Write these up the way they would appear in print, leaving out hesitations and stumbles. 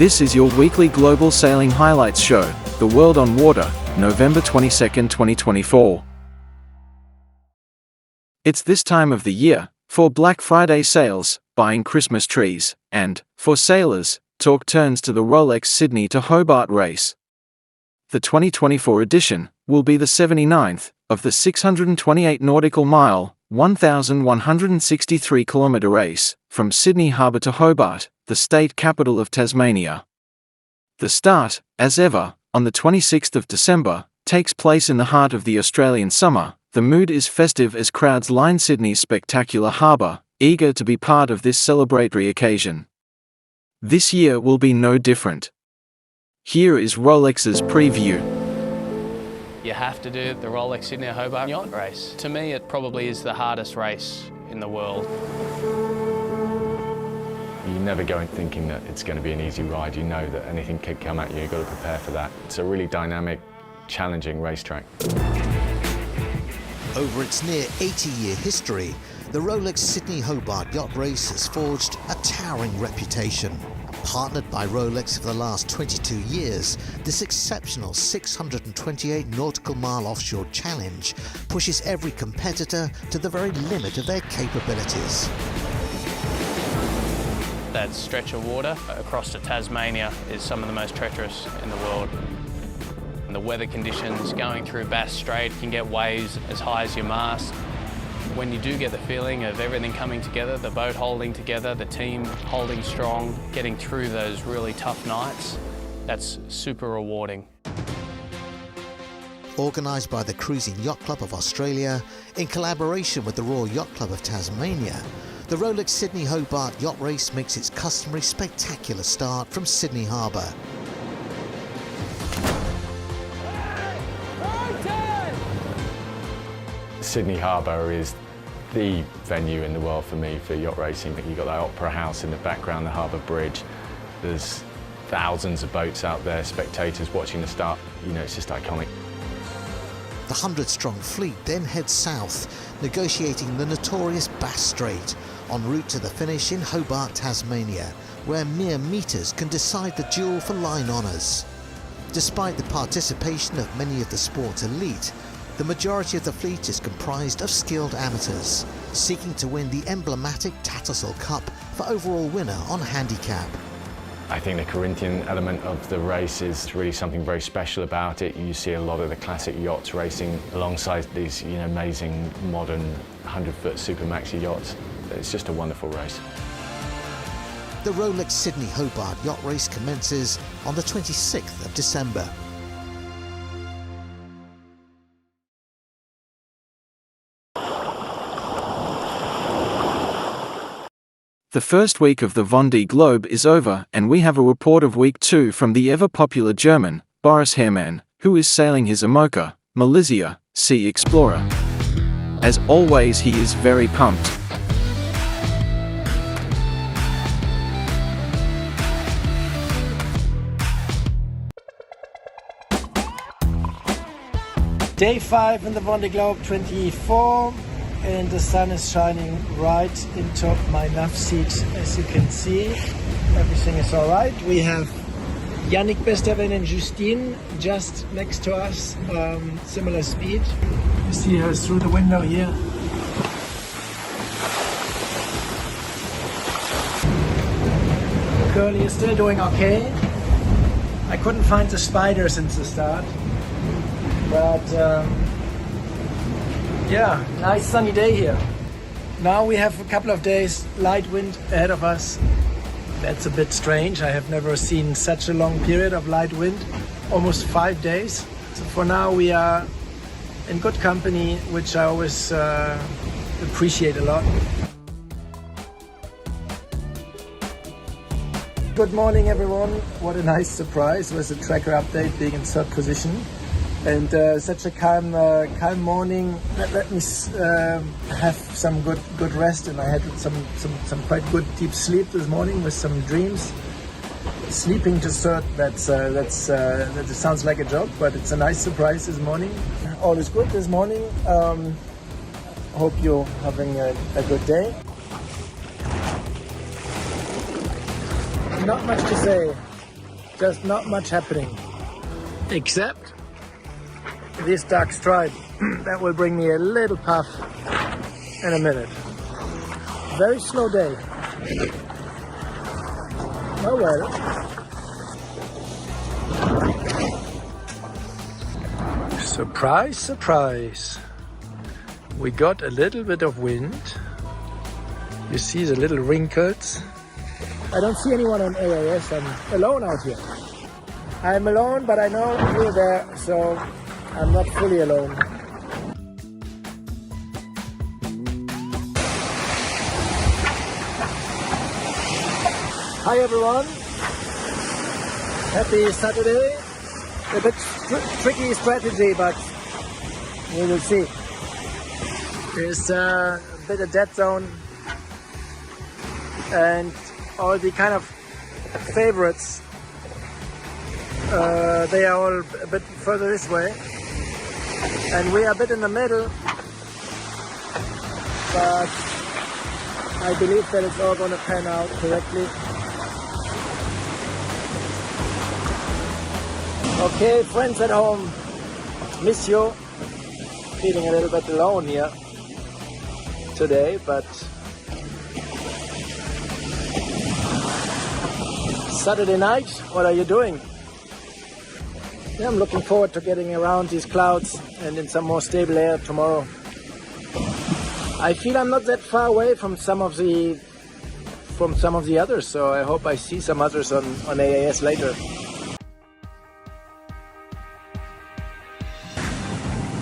This is your weekly global sailing highlights show, The World on Water, November 22, 2024. It's this time of the year for Black Friday sales, buying Christmas trees, and, for sailors, talk turns to the Rolex Sydney to Hobart Race. The 2024 edition will be the 79th of the 628 nautical mile, 1,163 kilometre race from Sydney Harbour to Hobart, the state capital of Tasmania. The start, as ever, on the 26th of December, takes place in the heart of the Australian summer. The mood is festive as crowds line Sydney's spectacular harbour, eager to be part of this celebratory occasion. This year will be no different. Here is Rolex's preview. You have to do the Rolex Sydney Hobart yacht race. To me, it probably is the hardest race in the world. You never go in thinking that it's going to be an easy ride. You know that anything could come at you. You've got to prepare for that. It's a really dynamic, challenging racetrack. Over its near 80-year history, the Rolex Sydney Hobart yacht race has forged a towering reputation. Partnered by Rolex for the last 22 years, this exceptional 628 nautical mile offshore challenge pushes every competitor to the very limit of their capabilities. That stretch of water across to Tasmania is some of the most treacherous in the world. And the weather conditions going through Bass Strait can get waves as high as your mast. When you do get the feeling of everything coming together, the boat holding together, the team holding strong, getting through those really tough nights, that's super rewarding. Organised by the Cruising Yacht Club of Australia, in collaboration with the Royal Yacht Club of Tasmania, the Rolex Sydney Hobart Yacht Race makes its customary spectacular start from Sydney Harbour. Sydney Harbour is the venue in the world for me for yacht racing. You've got that opera house in the background, the harbour bridge. There's thousands of boats out there, spectators watching the start. You know, it's just iconic. The 100-strong fleet then heads south, negotiating the notorious Bass Strait, en route to the finish in Hobart, Tasmania, where mere metres can decide the duel for line honours. Despite the participation of many of the sport's elite, the majority of the fleet is comprised of skilled amateurs, seeking to win the emblematic Tattersall Cup for overall winner on handicap. I think the Corinthian element of the race is really something very special about it. You see a lot of the classic yachts racing alongside these amazing modern 100-foot super maxi yachts. It's just a wonderful race. The Rolex Sydney Hobart Yacht Race commences on the 26th of December. The first week of the Vendee Globe is over, and we have a report of week 2 from the ever-popular German, Boris Herrman, who is sailing his Imoca, Malizia, Sea Explorer. As always, he is very pumped. Day 5 in the Vendee Globe 24, and the sun is shining right into my nav seat. As you can see, everything is all right. We have Yannick Besterven and Justine just next to us, similar speed. You see her through the window here. Curly is still doing okay. I couldn't find the spider since the start. But yeah, nice sunny day here. Now we have a couple of days light wind ahead of us. That's a bit strange. I have never seen such a long period of light wind, almost 5 days. So for now we are in good company, which I always appreciate a lot. Good morning everyone. What a nice surprise with the tracker update being in third position. And such a calm morning. Let me have some good rest, and I had some quite good deep sleep this morning with some dreams. Sleeping to third, that sounds like a joke, but it's a nice surprise this morning. All is good this morning. Hope you're having a good day. Not much to say. just not much happening. Except this dark stripe. That will bring me a little puff in a minute. Very slow day. Oh well. Surprise, surprise. We got a little bit of wind. You see the little wrinkles. I don't see anyone on AAS. I'm alone out here. I'm alone, but I know you're there, so I'm not fully alone. Hi everyone. Happy Saturday. A bit tricky strategy, but we will see. There's a bit of dead zone and all the kind of favorites. They are all a bit further this way, and we are a bit in the middle, but I believe that it's all going to pan out correctly. Okay, friends at home, miss you. Feeling a little bit alone here today, but Saturday night, what are you doing? Yeah, I'm looking forward to getting around these clouds and in some more stable air tomorrow. I feel I'm not that far away from some of the others, so I hope I see some others on AAS later.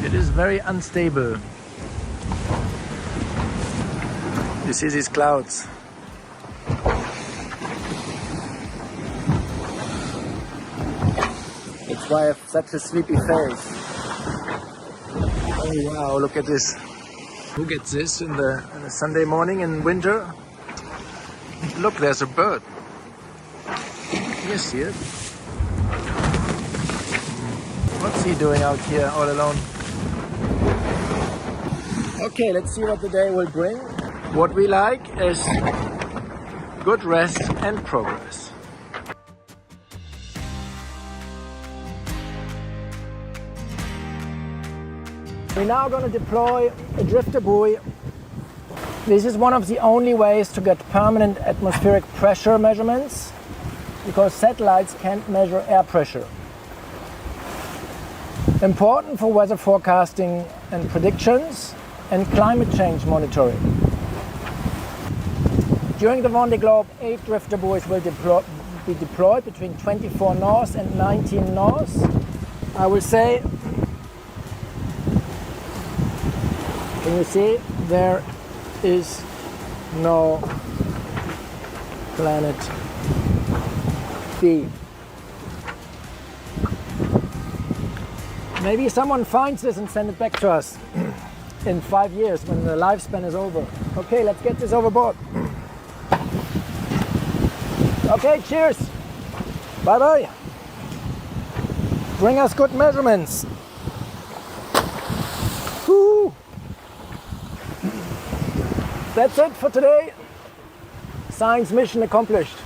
It is very unstable. You see these clouds. That's why I have such a sleepy face. Oh wow, look at this. Who gets this in a Sunday morning in winter? Look, there's a bird. You see it? What's he doing out here all alone? Okay, let's see what the day will bring. What we like is good rest and progress. We're now going to deploy a drifter buoy. This is one of the only ways to get permanent atmospheric pressure measurements, because satellites can't measure air pressure. Important for weather forecasting and predictions and climate change monitoring. During the Vendee Globe, 8 drifter buoys will be deployed between 24 north and 19 north. I will say, can you see, there is no planet B. Maybe someone finds this and send it back to us in 5 years when the lifespan is over. Okay, let's get this overboard. Okay, cheers. Bye-bye. Bring us good measurements. Woo. That's it for today. Science mission accomplished.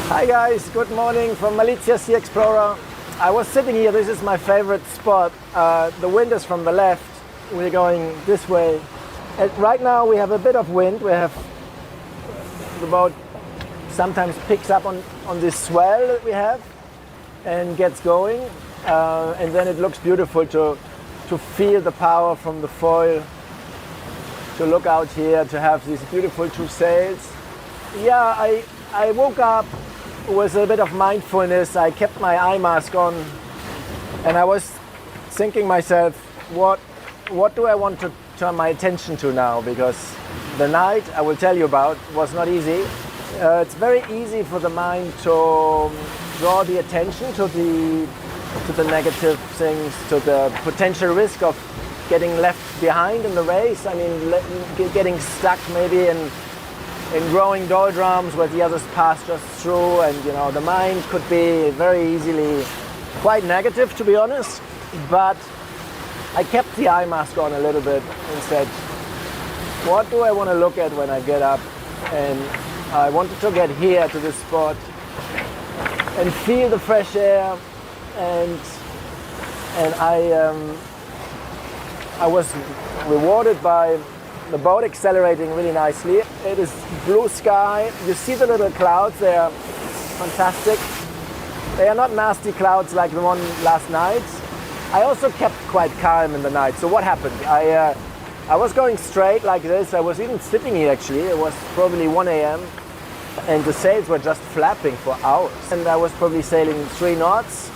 Hi guys, good morning from Malizia Sea Explorer. I was sitting here, this is my favorite spot. The wind is from the left, we're going this way. And right now we have a bit of wind, we have the boat sometimes picks up on this swell that we have and gets going. And then it looks beautiful to feel the power from the foil, to look out here, to have these beautiful 2 sails. Yeah, I woke up with a bit of mindfulness. I kept my eye mask on and I was thinking myself, what do I want to turn my attention to now? Because the night, I will tell you about, was not easy. It's very easy for the mind to draw the attention to the negative things, to the potential risk of getting left behind in the race. I mean, getting stuck maybe in growing doldrums where the others pass just through, and the mind could be very easily quite negative, to be honest. But I kept the eye mask on a little bit and said, what do I want to look at when I get up and I wanted to get here to this spot and feel the fresh air, and I was rewarded by the boat accelerating really nicely. It is blue sky. You see the little clouds, they are fantastic. They are not nasty clouds like the one last night. I also kept quite calm in the night. So what happened? I was going straight like this. I was even sitting here actually. It was probably 1 a.m. and the sails were just flapping for hours. And I was probably sailing 3 knots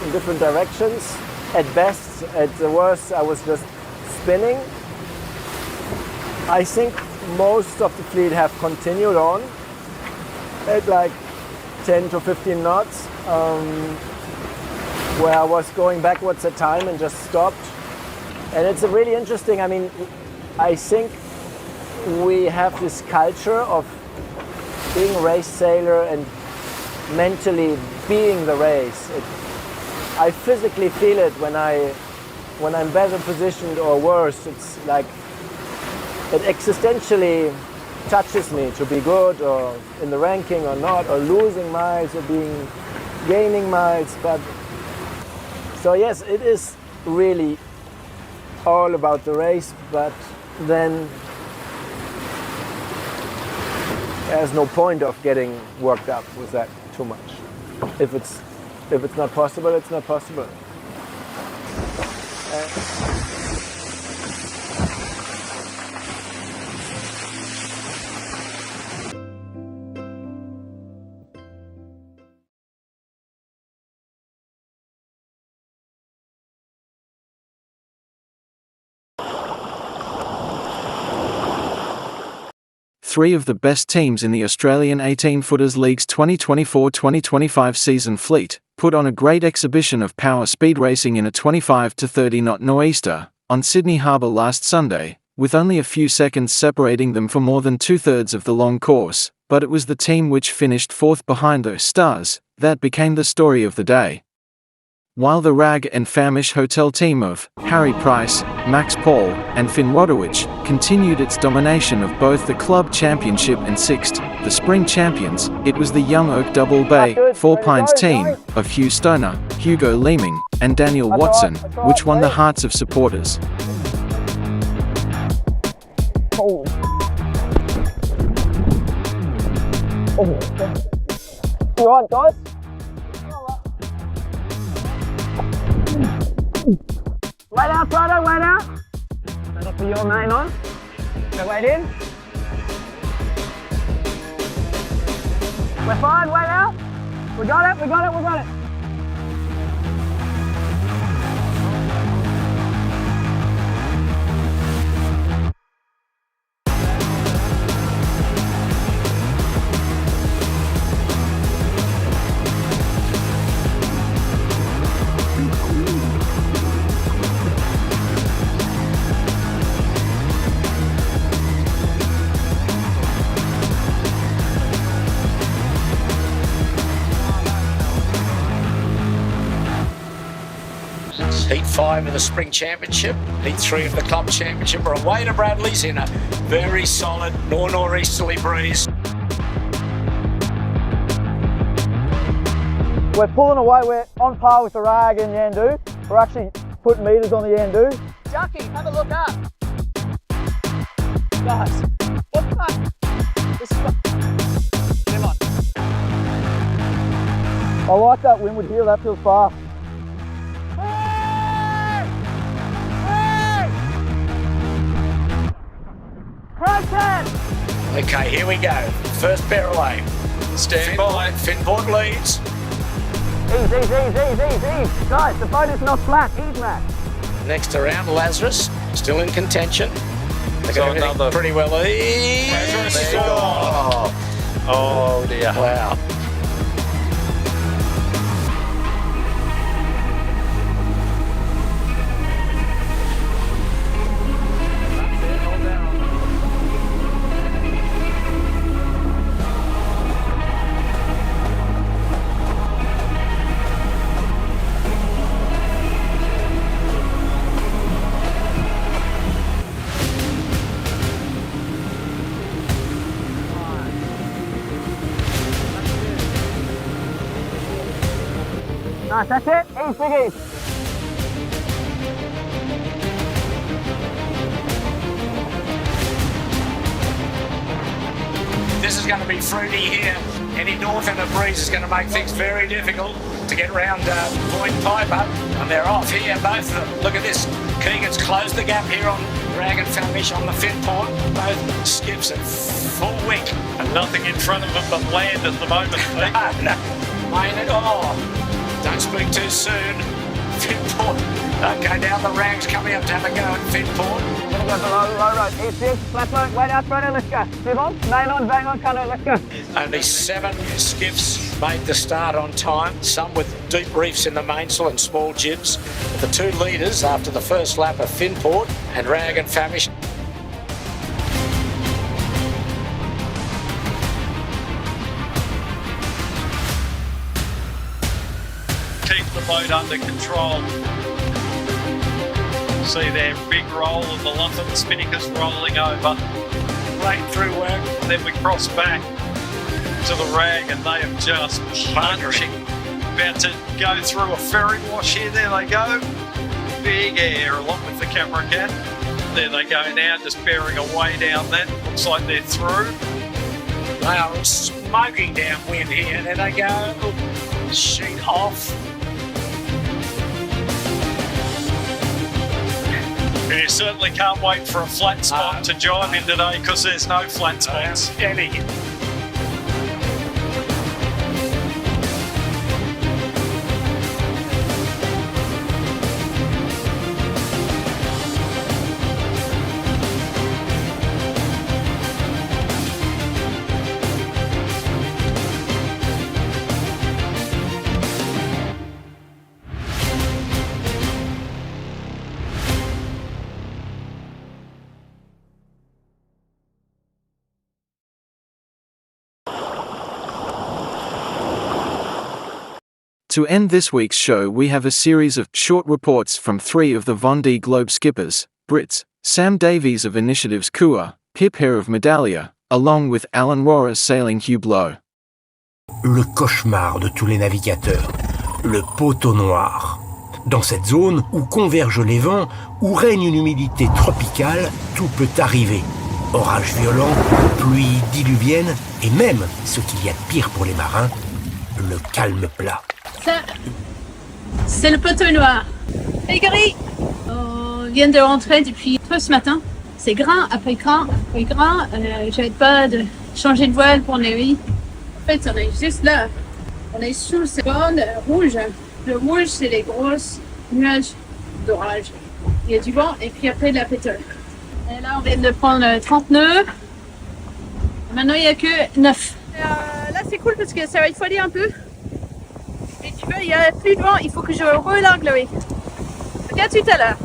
in different directions. At best, at the worst, I was just spinning. I think most of the fleet have continued on at like 10 to 15 knots, where I was going backwards at time and just stopped. And it's really interesting. I mean, I think we have this culture of being a race sailor and mentally being the race. I physically feel it when I'm better positioned or worse. It's like it existentially touches me to be good or in the ranking or not, or losing miles or gaining miles. But so yes, it is really all about the race, but then there's no point of getting worked up with that too much. If it's not possible, it's not possible. Three of the best teams in the Australian 18-footers League's 2024-2025 season fleet put on a great exhibition of power speed racing in a 25 to 30 knot nor'easter on Sydney Harbour last Sunday, with only a few seconds separating them for more than 2/3 of the long course. But it was the team which finished fourth behind those stars that became the story of the day. While the Rag and Famish Hotel team of Harry Price, Max Paul, and Finn Rodowich continued its domination of both the club championship and sixth, the spring champions, it was the Young Oak Double Bay, Four Pines team of Hugh Stoner, Hugo Leeming, and Daniel Watson, which won the hearts of supporters. Oh. You all right, guys? Wait out, Prado, wait out. Stand up for your main on. Go wait in. We're fine, wait out. We got it, we got it, we got it. Heat 5 of the Spring Championship, Heat 3 of the Club Championship. We're away to Bradley's in a very solid nor'easterly breeze. We're pulling away, we're on par with the Rag and Yandu. We're actually putting meters on the Yandu. Jackie, have a look up. Guys, what the fuck? This is come on. I like that windward heel, that feels fast. Okay, here we go. First pair away. Stand by. Finport leads. Ease. Guys, the boat is not flat, ease, Matt. Next around, Lazarus, still in contention. They got everything pretty well eased. Lazarus. Oh dear. Wow. Nice, that's it. Ease, big ease. This is going to be fruity here. Any northerner breeze is going to make things very difficult to get round Point Piper. And they're off here, both of them. Look at this. Keegan's closed the gap here on Rag and Famish on the fin port. Both skips at full wick. And nothing in front of them but land at the moment. No. Main don't speak too soon. Fin port. Go down the Rags, coming up to have a go at fin port. Gonna go below, low road, east, flat boat, wait out front, let's go. Move on, main on, bang on, cutter, let's go. Only 7 skiffs made the start on time, some with deep reefs in the mainsail and small jibs. The 2 leaders after the first lap of Finport and Rag and Famish. Keep the boat under control. See their big roll and the lump of the spinnakers rolling over. Right through work. Then we cross back to the Rag and they are just punching. About to go through a ferry wash here. There they go. Big air along with the camera cat. There they go now, just bearing away down that. Looks like they're through. They are smoking downwind here. There they go. Sheet off. And you certainly can't wait for a flat spot to jive in today because there's no flat spots. To end this week's show, we have a series of short reports from 3 of the Vendee Globe skippers, Brits, Sam Davies of Initiative's Kua, Pip Hare of Medallia, along with Alan Rora's sailing Hublot. Le cauchemar de tous les navigateurs, le poteau noir. Dans cette zone où convergent les vents, où règne une humidité tropicale, tout peut arriver. Orages violents, pluies diluviennes et même, ce qu'il y a de pire pour les marins, le calme plat. Ça, c'est le poteau noir. Hey Gary, on vient de rentrer depuis ce matin. C'est grain après grain après grain. J'arrête pas de changer de voile pour les nuits. En fait, on est juste là. On est sous ce bande rouge. Le rouge, c'est les grosses nuages d'orage. Il y a du vent et puis après de la pétole. Et là, on vient de prendre 30 nœuds. Maintenant, il n'y a que 9. Là, c'est cool parce que ça va refroidir un peu. Et tu vois, il n'y a plus de vent, il faut que je relargue là, oui. Ok, à tout à l'heure.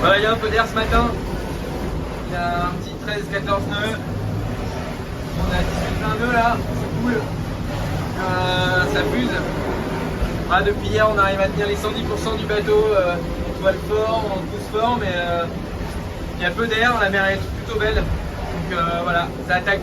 Voilà, il y a un peu d'air ce matin. Il y a un petit 13-14 nœuds. On a 18-20 nœuds là, c'est cool. Ça fuse. Ah, depuis hier, on arrive à tenir les 110% du bateau. On voile fort, on pousse fort, mais il y a peu d'air. La mer est plutôt belle. Donc voilà, ça attaque.